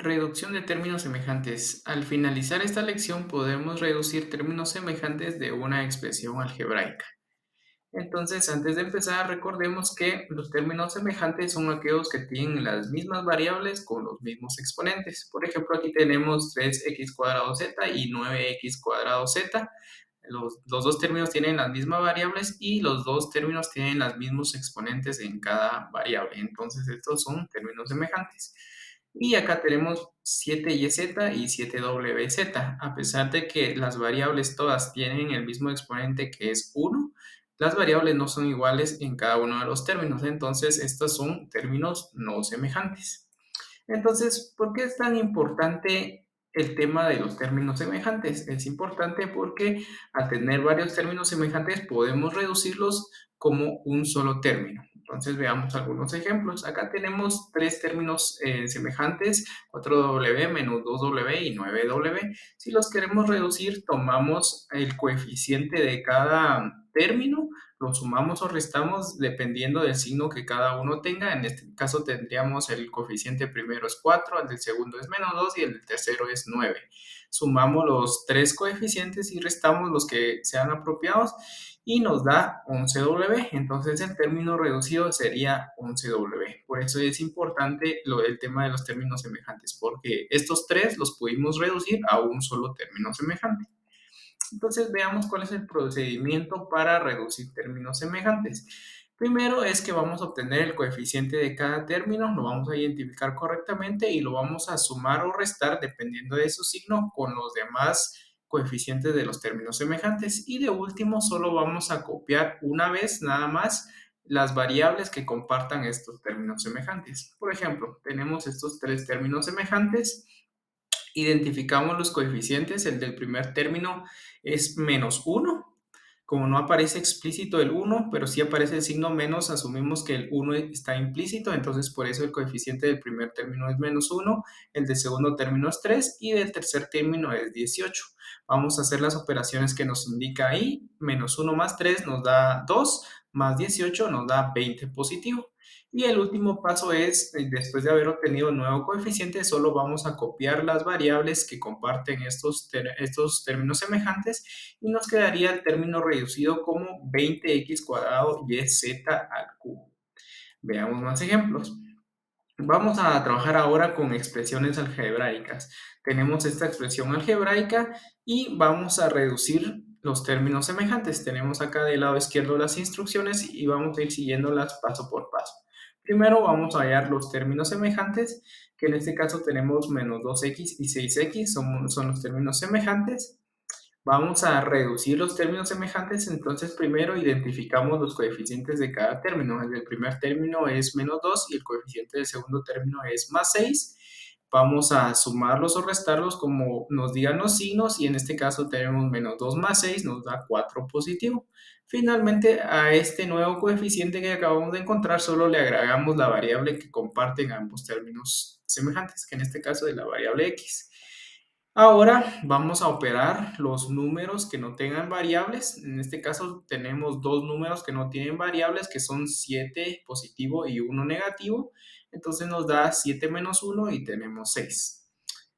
Reducción de términos semejantes. Al finalizar esta lección podemos reducir términos semejantes de una expresión algebraica. Entonces, antes de empezar, recordemos que los términos semejantes son aquellos que tienen las mismas variables con los mismos exponentes. Por ejemplo, aquí tenemos 3x cuadrado z y 9x cuadrado z. Los dos términos tienen las mismas variables y los dos términos tienen los mismos exponentes en cada variable. Entonces, estos son términos semejantes. Y acá tenemos 7yz y 7wz. A pesar de que las variables todas tienen el mismo exponente que es 1, las variables no son iguales en cada uno de los términos. Entonces, estos son términos no semejantes. Entonces, ¿por qué es tan importante el tema de los términos semejantes? Es importante porque al tener varios términos semejantes podemos reducirlos como un solo término. Entonces veamos algunos ejemplos. Acá tenemos tres términos semejantes, 4w menos 2w y 9w. Si los queremos reducir, tomamos el coeficiente de cada término, lo sumamos o restamos dependiendo del signo que cada uno tenga. En este caso tendríamos el coeficiente primero es 4, el del segundo es menos 2 y el del tercero es 9. Sumamos los tres coeficientes y restamos los que sean apropiados y nos da 11w. Entonces el término reducido sería 11w. Por eso es importante el tema de los términos semejantes, porque estos tres los pudimos reducir a un solo término semejante. Entonces veamos cuál es el procedimiento para reducir términos semejantes. Primero es que vamos a obtener el coeficiente de cada término, lo vamos a identificar correctamente y lo vamos a sumar o restar dependiendo de su signo con los demás coeficientes de los términos semejantes. Y de último solo vamos a copiar una vez nada más las variables que compartan estos términos semejantes. Por ejemplo, tenemos estos tres términos semejantes. Identificamos los coeficientes, el del primer término es menos 1. Como no aparece explícito el 1, pero sí aparece el signo menos, asumimos que el 1 está implícito, entonces por eso el coeficiente del primer término es menos 1, el del segundo término es 3 y del tercer término es 18. Vamos a hacer las operaciones que nos indica ahí, menos 1 más 3 nos da 2, más 18 nos da 20 positivo. Y el último paso es, después de haber obtenido el nuevo coeficiente, solo vamos a copiar las variables que comparten estos términos semejantes y nos quedaría el término reducido como 20x cuadrado y z al cubo. Veamos más ejemplos. Vamos a trabajar ahora con expresiones algebraicas. Tenemos esta expresión algebraica y vamos a reducir los términos semejantes. Tenemos acá del lado izquierdo las instrucciones y vamos a ir siguiéndolas paso por paso. Primero vamos a hallar los términos semejantes, que en este caso tenemos menos 2x y 6x, son los términos semejantes. Vamos a reducir los términos semejantes, entonces primero identificamos los coeficientes de cada término. El del primer término es menos 2 y el coeficiente del segundo término es más 6. Vamos a sumarlos o restarlos como nos digan los signos y en este caso tenemos menos 2 más 6 nos da 4 positivo. Finalmente a este nuevo coeficiente que acabamos de encontrar solo le agregamos la variable que comparten ambos términos semejantes, que en este caso es la variable x. Ahora vamos a operar los números que no tengan variables. En este caso tenemos dos números que no tienen variables, que son 7 positivo y 1 negativo. Entonces nos da 7 menos 1 y tenemos 6.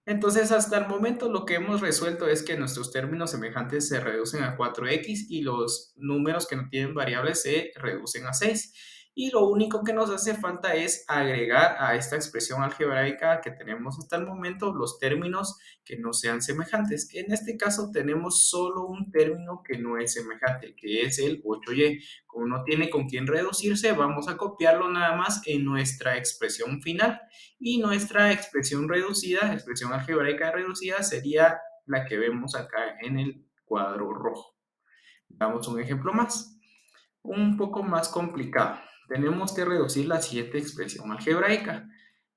Entonces, hasta el momento lo que hemos resuelto es que nuestros términos semejantes se reducen a 4x y los números que no tienen variables se reducen a 6. Y lo único que nos hace falta es agregar a esta expresión algebraica que tenemos hasta el momento los términos que no sean semejantes. En este caso tenemos solo un término que no es semejante, que es el 8y. Como no tiene con quién reducirse, vamos a copiarlo nada más en nuestra expresión final. Y nuestra expresión reducida, expresión algebraica reducida, sería la que vemos acá en el cuadro rojo. Damos un ejemplo más, un poco más complicado. Tenemos que reducir la siguiente expresión algebraica.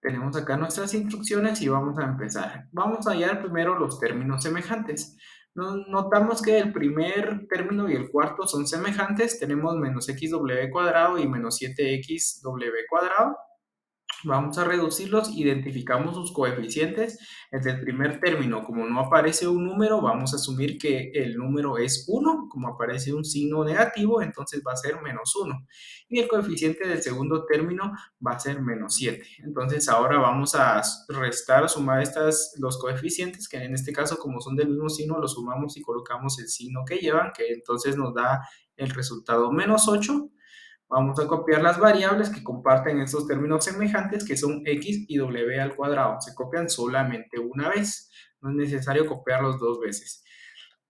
Tenemos acá nuestras instrucciones y vamos a empezar. Vamos a hallar primero los términos semejantes. Notamos que el primer término y el cuarto son semejantes. Tenemos menos xw cuadrado y menos 7xw cuadrado. Vamos a reducirlos, identificamos sus coeficientes. Desde el primer término, como no aparece un número, vamos a asumir que el número es 1. Como aparece un signo negativo, entonces va a ser -1. Y el coeficiente del segundo término va a ser -7. Entonces ahora vamos a restar o sumar los coeficientes, que en este caso, como son del mismo signo, los sumamos y colocamos el signo que llevan, que entonces nos da el resultado -8. Vamos a copiar las variables que comparten estos términos semejantes, que son x y w al cuadrado. Se copian solamente una vez, no es necesario copiarlos dos veces.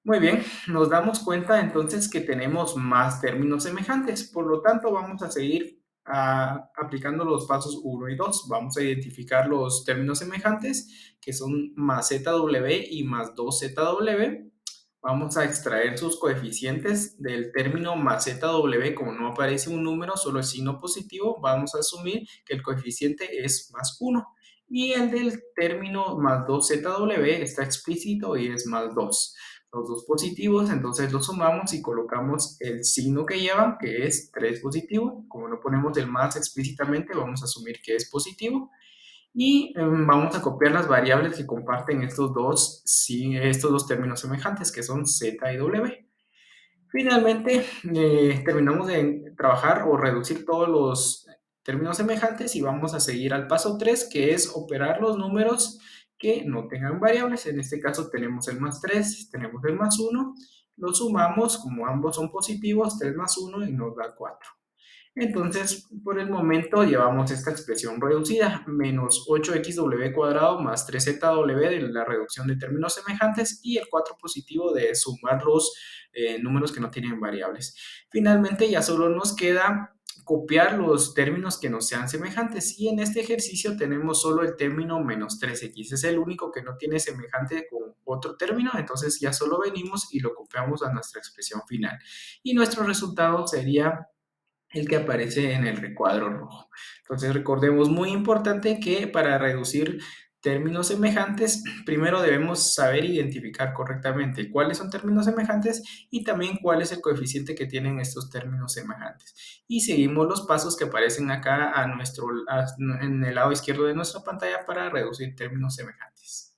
Muy bien, nos damos cuenta entonces que tenemos más términos semejantes, por lo tanto vamos a seguir aplicando los pasos uno y 2. Vamos a identificar los términos semejantes, que son más zw y más 2zw. Vamos a extraer sus coeficientes del término más zw. Como no aparece un número, solo el signo positivo, vamos a asumir que el coeficiente es +1. Y el del término más 2zw está explícito y es +2. Los dos positivos, entonces los sumamos y colocamos el signo que llevan, que es 3 positivo. Como no ponemos el más explícitamente, vamos a asumir que es positivo. Y vamos a copiar las variables que comparten estos dos términos semejantes, que son z y w. Finalmente, terminamos de trabajar o reducir todos los términos semejantes y vamos a seguir al paso 3, que es operar los números que no tengan variables. En este caso tenemos el +3, tenemos el +1, los sumamos, como ambos son positivos, 3 más 1 y nos da 4. Entonces, por el momento llevamos esta expresión reducida, menos 8xw cuadrado más 3zw de la reducción de términos semejantes y el 4 positivo de sumar los números que no tienen variables. Finalmente, ya solo nos queda copiar los términos que nos sean semejantes y en este ejercicio tenemos solo el término menos 3x, es el único que no tiene semejante con otro término, entonces ya solo venimos y lo copiamos a nuestra expresión final. Y nuestro resultado sería el que aparece en el recuadro rojo. Entonces recordemos, muy importante que para reducir términos semejantes, primero debemos saber identificar correctamente cuáles son términos semejantes y también cuál es el coeficiente que tienen estos términos semejantes. Y seguimos los pasos que aparecen acá en el lado izquierdo de nuestra pantalla para reducir términos semejantes.